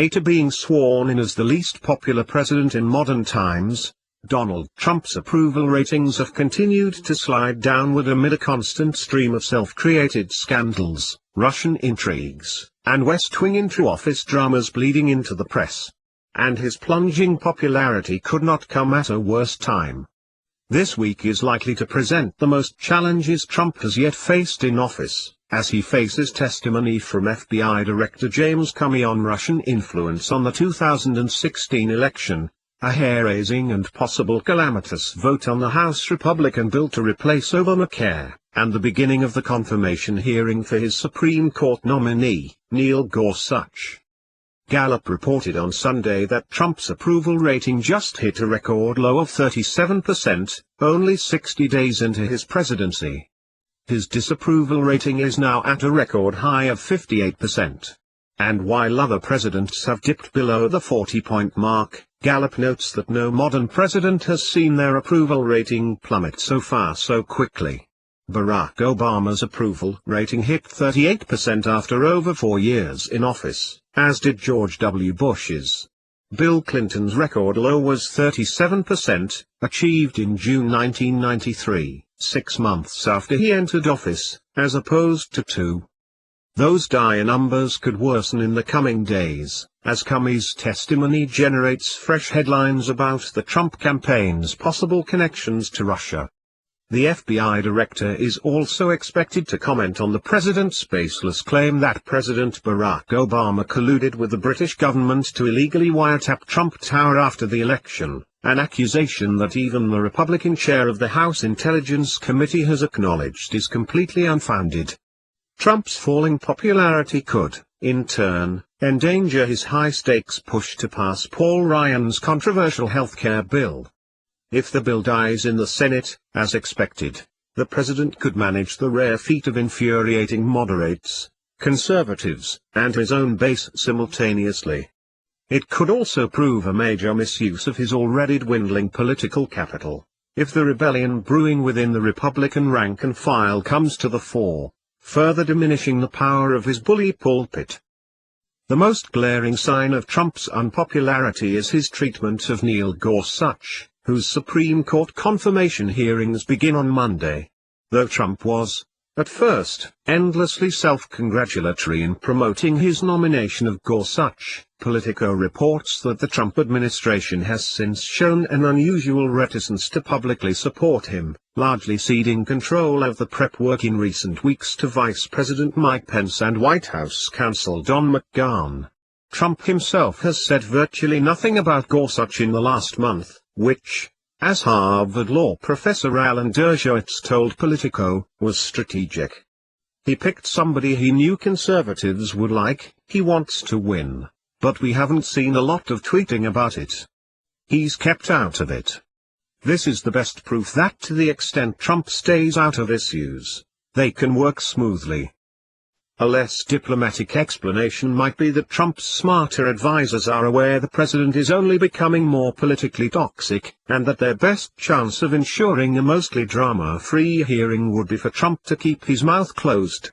After being sworn in as the least popular president in modern times, Donald Trump's approval ratings have continued to slide downward amid a constant stream of self-created scandals, Russian intrigues, and West Wing intra-office dramas bleeding into the press. And his plunging popularity could not come at a worse time. This week is likely to present the most challenges Trump has yet faced in office, as he faces testimony from FBI Director James Comey on Russian influence on the 2016 election, a hair-raising and possible calamitous vote on the House Republican bill to replace Obamacare, and the beginning of the confirmation hearing for his Supreme Court nominee, Neil Gorsuch. Gallup reported on Sunday that Trump's approval rating just hit a record low of 37%, only 60 days into his presidency. His disapproval rating is now at a record high of 58%. And while other presidents have dipped below the 40-point mark, Gallup notes that no modern president has seen their approval rating plummet so far so quickly. Barack Obama's approval rating hit 38% after over 4 years in office, as did George W. Bush's. Bill Clinton's record low was 37%, achieved in June 1993, 6 months after he entered office, as opposed to 2. Those dire numbers could worsen in the coming days, as Comey's testimony generates fresh headlines about the Trump campaign's possible connections to Russia. The FBI director is also expected to comment on the president's baseless claim that President Barack Obama colluded with the British government to illegally wiretap Trump Tower after the election, an accusation that even the Republican chair of the House Intelligence Committee has acknowledged is completely unfounded. Trump's falling popularity could, in turn, endanger his high-stakes push to pass Paul Ryan's controversial healthcare bill. If the bill dies in the Senate, as expected, the president could manage the rare feat of infuriating moderates, conservatives, and his own base simultaneously. It could also prove a major misuse of his already dwindling political capital, if the rebellion brewing within the Republican rank and file comes to the fore, further diminishing the power of his bully pulpit. The most glaring sign of Trump's unpopularity is his treatment of Neil Gorsuch, whose Supreme Court confirmation hearings begin on Monday. Though Trump was, at first, endlessly self-congratulatory in promoting his nomination of Gorsuch, Politico reports that the Trump administration has since shown an unusual reticence to publicly support him, largely ceding control of the prep work in recent weeks to Vice President Mike Pence and White House counsel Don McGahn. Trump himself has said virtually nothing about Gorsuch in the last month, which, as Harvard law professor Alan Dershowitz told Politico, was strategic. He picked somebody he knew conservatives would like. He wants to win. But we haven't seen a lot of tweeting about it. He's kept out of it. This is the best proof that to the extent Trump stays out of issues, they can work smoothly. A less diplomatic explanation might be that Trump's smarter advisers are aware the president is only becoming more politically toxic, and that their best chance of ensuring a mostly drama-free hearing would be for Trump to keep his mouth closed.